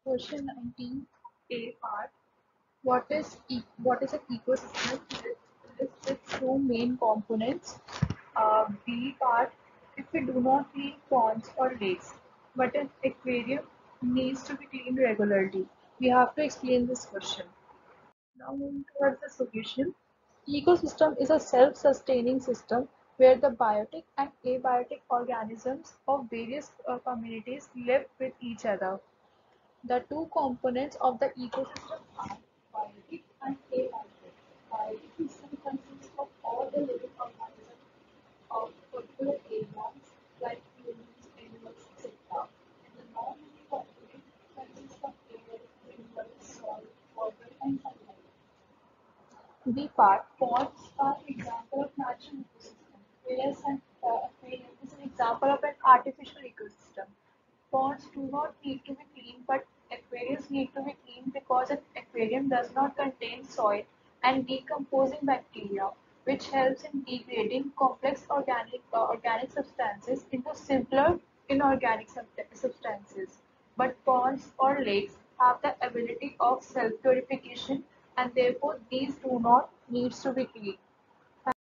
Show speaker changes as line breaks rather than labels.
Question 19, A part. What is an ecosystem? Lists its two main components. B part. If we do not clean ponds or lakes, but an aquarium needs to be cleaned regularly. We have to explain this question. Now moving towards the solution. Ecosystem is a self-sustaining system where the biotic and abiotic organisms of various communities live with each other. The two components of the ecosystem are biotic and abiotic. Biotic system consists of all the living organisms of particular areas like humans, animals, etc. And the non-living component consists of air, minerals, soil, water, and sunlight. The part ponds are an example of natural ecosystem, whereas an aquarium is an example of an artificial ecosystem. Ponds do not need to be cleaned, but aquariums need to be cleaned because an aquarium does not contain soil and decomposing bacteria, which helps in degrading complex organic substances into simpler inorganic substances. But ponds or lakes have the ability of self-purification and therefore these do not need to be cleaned.